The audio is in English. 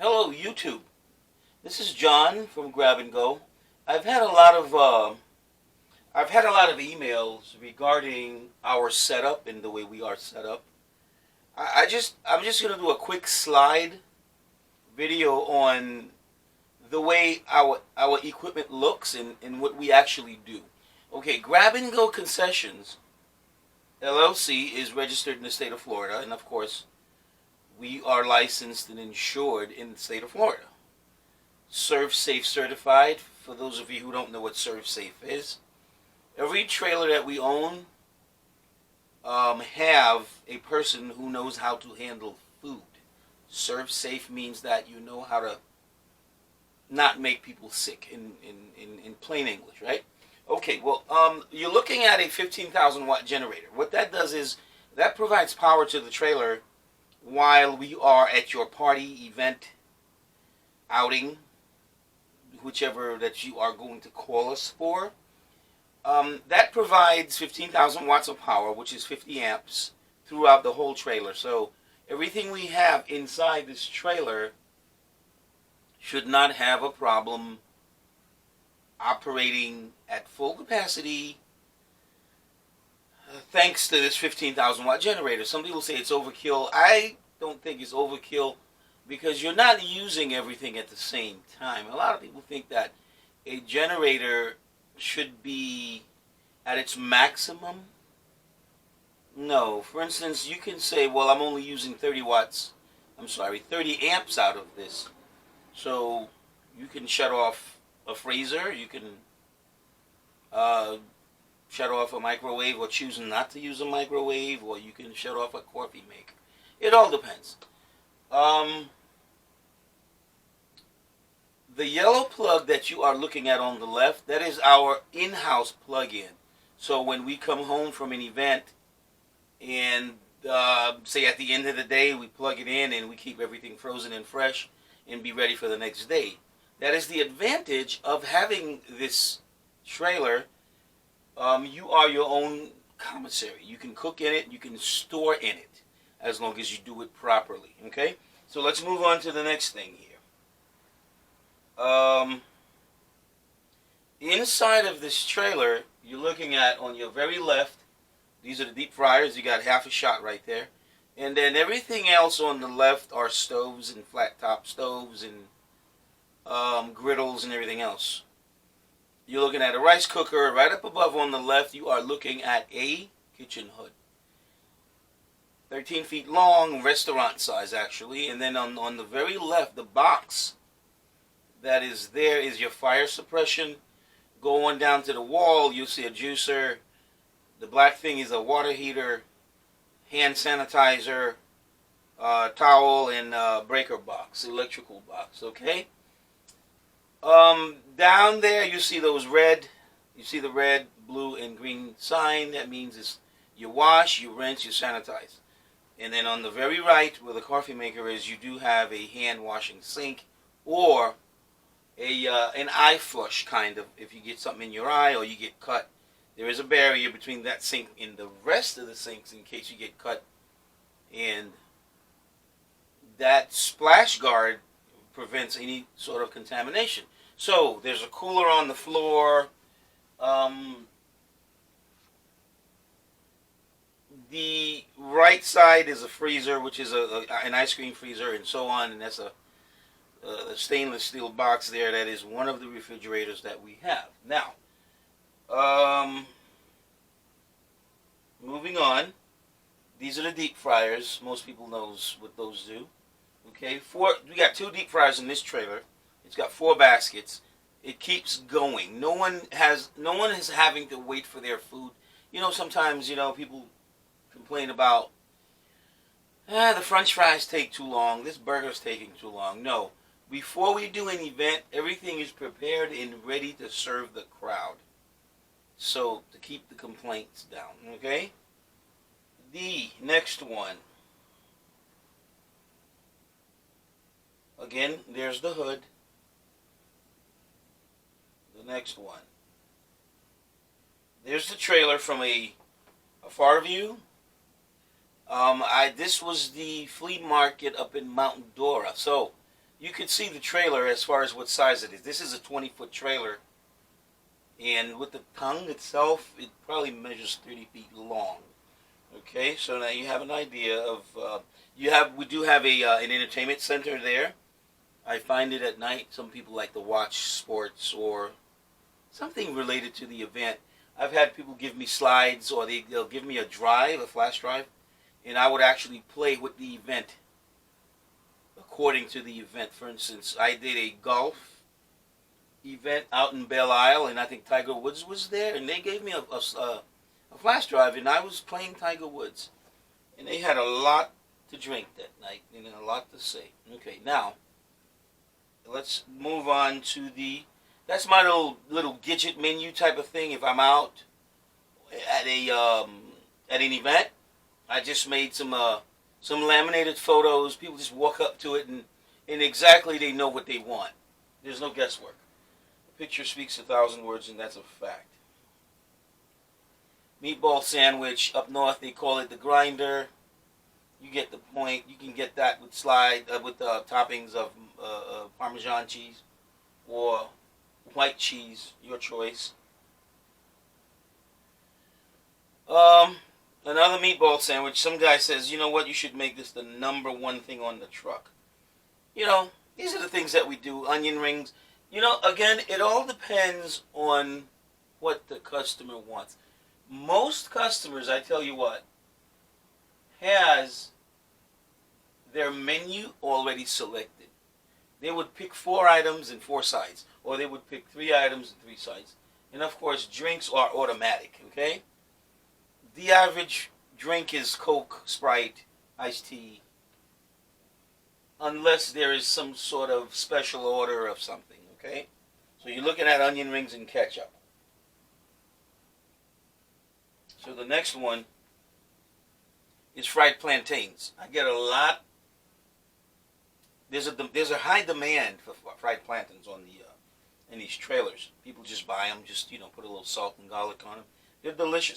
Hello, YouTube. This is John from Grab and Go. I've had a lot of I've had a lot of emails regarding our setup and the way we are set up. I'm just gonna do a quick slide video on the way our equipment looks and what we actually do. Okay, Grab and Go Concessions LLC is registered in the state of Florida, and of course, we are licensed and insured in the state of Florida. Serve Safe certified. For those of you who don't know what Serve Safe is, every trailer that we own have a person who knows how to handle food. Serve Safe means that you know how to not make people sick in plain English, right? Okay, well, you're looking at a 15,000 watt generator. What that does is that provides power to the trailer while we are at your party, event, outing, whichever that you are going to call us for. That provides 15,000 watts of power, which is 50 amps, throughout the whole trailer. So everything we have inside this trailer should not have a problem operating at full capacity thanks to this 15,000 watt generator. Some people say it's overkill. I don't think it's overkill because you're not using everything at the same time. A lot of people think that a generator should be at its maximum. No. For instance, you can say, well, I'm only using 30 amps out of this. So you can shut off a freezer, you can shut off a microwave, or choose not to use a microwave, or you can shut off a coffee maker. It all depends. The yellow plug that you are looking at on the left, that is our in-house plug-in. So when we come home from an event and say at the end of the day we plug it in and we keep everything frozen and fresh and be ready for the next day. That is the advantage of having this trailer. You are your own commissary. You can cook in it, you can store in it, as long as you do it properly. Okay? So let's move on to the next thing here. Inside of this trailer, you're looking at, on your very left, these are the deep fryers. You got half a shot right there. And then everything else on the left are stoves and flat top stoves and griddles and everything else. You're looking at a rice cooker. Right up above on the left, you are looking at a kitchen hood. 13 feet long, restaurant size actually. And then on the very left, the box that is there is your fire suppression. Go on down to the wall, you'll see a juicer. The black thing is a water heater, hand sanitizer, towel, and breaker box, electrical box, okay? Down there you see the red, blue, and green sign. That means it's you wash, you rinse, you sanitize. And then on the very right, where the coffee maker is, you do have a hand washing sink, or an eye flush kind of, if you get something in your eye or you get cut. There is a barrier between that sink and the rest of the sinks in case you get cut. And that splash guard prevents any sort of contamination. So there's a cooler on the floor. The right side is a freezer, which is an ice cream freezer, and so on. And that's a stainless steel box there. That is one of the refrigerators that we have. Now, moving on. These are the deep fryers. Most people knows what those do. Okay, we got 2 deep fryers in this trailer. It's got 4 baskets. It keeps going. No one is having to wait for their food. You know, sometimes, people complain about the French fries take too long. This burger's taking too long. No. Before we do an event, everything is prepared and ready to serve the crowd. So, to keep the complaints down, okay? The next one. Again, there's the hood. The next one. There's the trailer from a far view. This was the flea market up in Mount Dora. So, you could see the trailer as far as what size it is. This is a 20-foot trailer, and with the tongue itself, it probably measures 30 feet long. Okay, so now you have an idea of we do have an entertainment center there. I find it at night. Some people like to watch sports or something related to the event. I've had people give me slides, or they'll give me a flash drive, and I would actually play with the event according to the event. For instance, I did a golf event out in Belle Isle, and I think Tiger Woods was there, and they gave me a flash drive, and I was playing Tiger Woods, and they had a lot to drink that night and a lot to say. Okay, now let's move on to that's my little gadget menu type of thing. If I'm out at an event, I just made some laminated photos. People just walk up to it and exactly they know what they want. There's no guesswork. A picture speaks 1,000 words, and that's a fact. Meatball sandwich up north, they call it the grinder. You get the point. You can get that with toppings of Parmesan cheese or white cheese, your choice. Another meatball sandwich. Some guy says, you know what, you should make this the number one thing on the truck. You know, these are the things that we do. Onion rings. You know, again, it all depends on what the customer wants. Most customers, I tell you what, has their menu already selected. They would pick 4 items and 4 sides, or they would pick 3 items and 3 sides. And of course, drinks are automatic, okay? The average drink is Coke, Sprite, iced tea, unless there is some sort of special order of something, okay? So you're looking at onion rings and ketchup. So the next one is fried plantains. I get a lot. There's a high demand for fried plantains in these trailers. People just buy them, put a little salt and garlic on them. They're delicious.